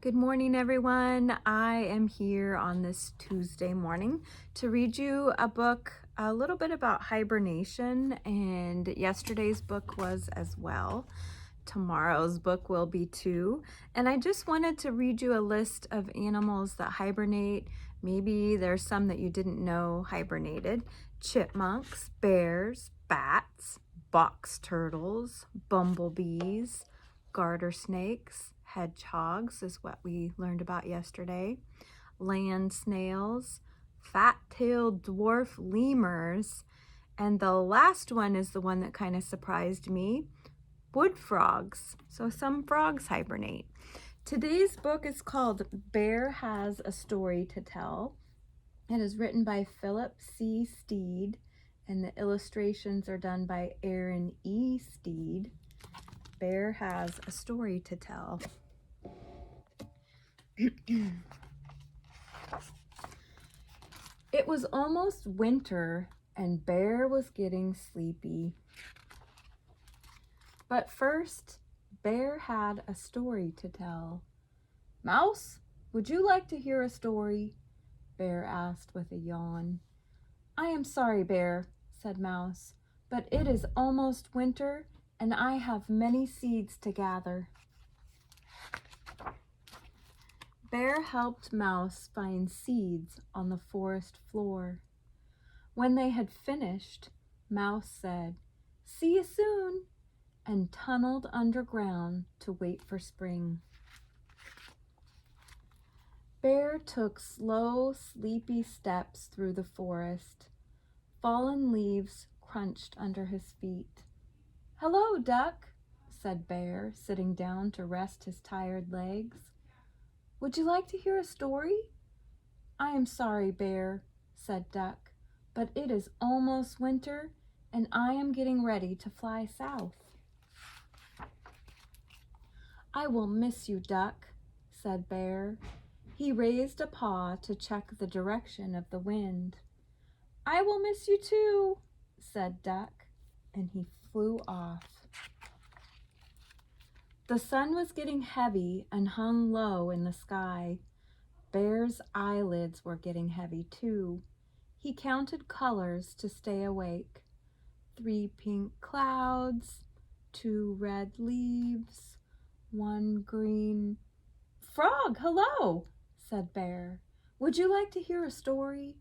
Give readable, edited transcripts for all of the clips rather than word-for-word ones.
Good morning, everyone. I am here on this Tuesday morning to read you a book a little bit about hibernation, and yesterday's book was as well. Tomorrow's book will be too. And I just wanted to read you a list of animals that hibernate. Maybe there's some that you didn't know hibernated. Chipmunks, bears, bats, box turtles, bumblebees, garter snakes, hedgehogs is what we learned about yesterday, land snails, fat-tailed dwarf lemurs, and the last one is the one that kind of surprised me, wood frogs. So some frogs hibernate. Today's book is called Bear Has a Story to Tell. It is written by Philip C. Stead, and the illustrations are done by Aaron E. Stead. Bear has a story to tell. It was almost winter, and Bear was getting sleepy. But first, Bear had a story to tell. "Mouse, would you like to hear a story?" Bear asked with a yawn. "I am sorry, Bear," said Mouse, "but it is almost winter, and I have many seeds to gather." Bear helped Mouse find seeds on the forest floor. When they had finished, Mouse said, "See you soon," and tunneled underground to wait for spring. Bear took slow, sleepy steps through the forest. Fallen leaves crunched under his feet. "Hello, Duck," said Bear, sitting down to rest his tired legs. "Would you like to hear a story?" "I am sorry, Bear," said Duck, "but it is almost winter, and I am getting ready to fly south." "I will miss you, Duck," said Bear. He raised a paw to check the direction of the wind. "I will miss you too," said Duck, and he flew off. The sun was getting heavy and hung low in the sky. Bear's eyelids were getting heavy too. He counted colors to stay awake. 3 pink clouds, 2 red leaves, 1 green... "Frog, hello," said Bear. "Would you like to hear a story?"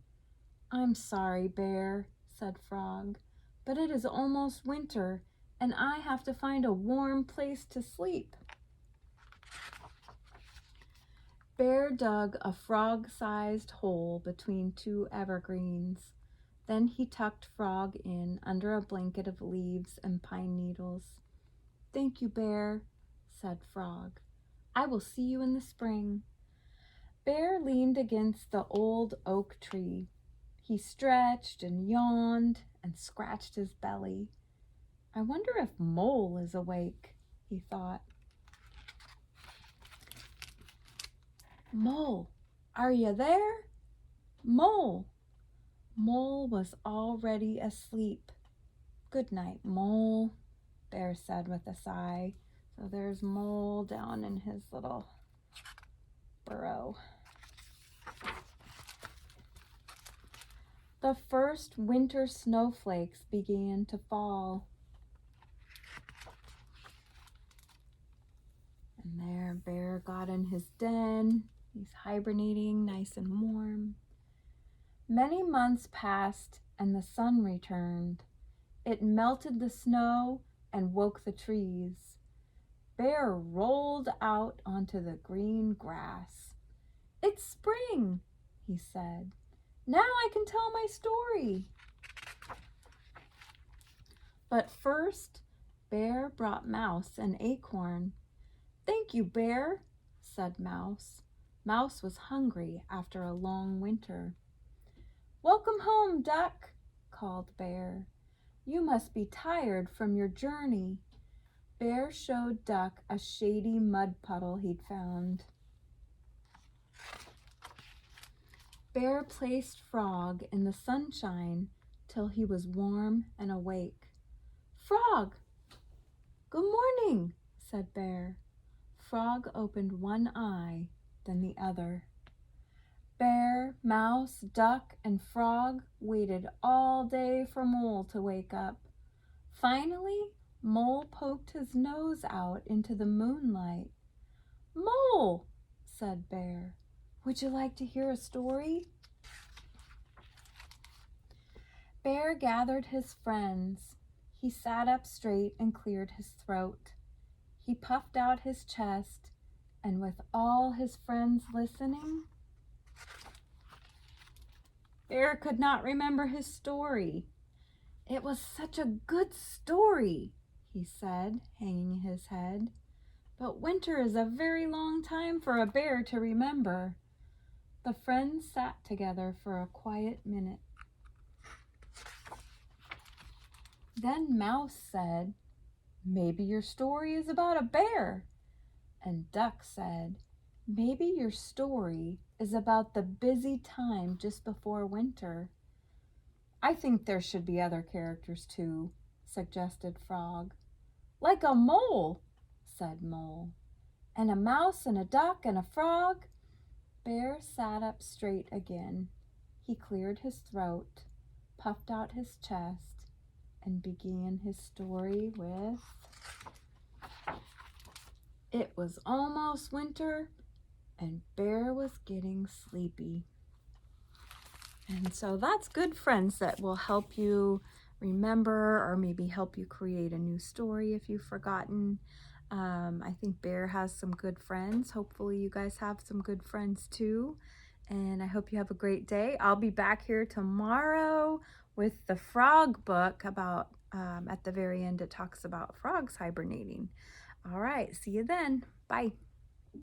"I'm sorry, Bear," said Frog, "but it is almost winter, and I have to find a warm place to sleep." Bear dug a frog-sized hole between 2 evergreens. Then he tucked Frog in under a blanket of leaves and pine needles. "Thank you, Bear," said Frog. "I will see you in the spring." Bear leaned against the old oak tree. He stretched and yawned and scratched his belly. "I wonder if Mole is awake," he thought. "Mole, are you there? Mole!" Mole was already asleep. "Good night, Mole," Bear said with a sigh. So there's Mole down in his little burrow. The first winter snowflakes began to fall. And there Bear got in his den. He's hibernating nice and warm. Many months passed and the sun returned. It melted the snow and woke the trees. Bear rolled out onto the green grass. "It's spring," he said. "Now I can tell my story." But first, Bear brought Mouse an acorn. "Thank you, Bear," said Mouse. Mouse was hungry after a long winter. "Welcome home, Duck," called Bear. "You must be tired from your journey." Bear showed Duck a shady mud puddle he'd found. Bear placed Frog in the sunshine till he was warm and awake. "Frog!" "Good morning," said Bear. frog opened one eye, then the other. Bear, mouse, duck, and frog waited all day for Mole to wake up. Finally, Mole poked his nose out into the moonlight. "Mole," said Bear, "would you like to hear a story?" Bear gathered his friends. He sat up straight and cleared his throat. He puffed out his chest, and with all his friends listening, Bear could not remember his story. "It was such a good story," he said, hanging his head. "But winter is a very long time for a bear to remember." The friends sat together for a quiet minute. Then Mouse said, "Maybe your story is about a bear." And Duck said, "Maybe your story is about the busy time just before winter." "I think there should be other characters too," suggested Frog. "Like a mole," said Mole. "And a mouse and a duck and a frog." Bear sat up straight again. He cleared his throat, puffed out his chest, and began his story with, "It was almost winter, and Bear was getting sleepy." And so that's good friends that will help you remember, or maybe help you create a new story if you've forgotten. I think Bear has some good friends. Hopefully you guys have some good friends too. And I hope you have a great day. I'll be back here tomorrow with the frog book about, at the very end, it talks about frogs hibernating. All right, see you then. Bye.